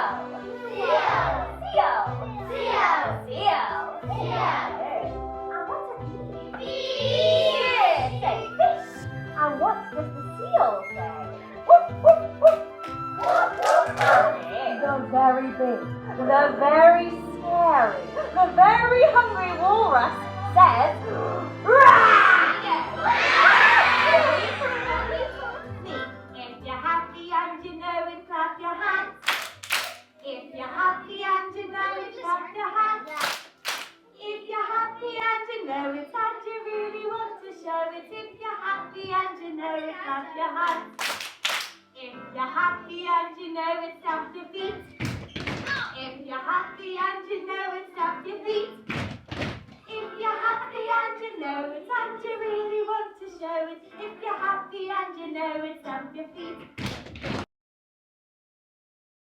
And what's a bee? Fish. Say fish. And what does the seal say? Woof, woof, woof. The very big, the very scary, the very hungry walrus says, "Rah!" If you're happy and you know it, clap your hands. If you're happy and you know it, clap your hands. If you're happy and you know it and you really want to show it, if you're happy and you know it, clap your hands. If you're happy and you know it, stamp your feet. If you're happy and you know it, stamp your feet. If you're happy and you know it and you really want to show it, if you're happy and you know it, stamp your feet.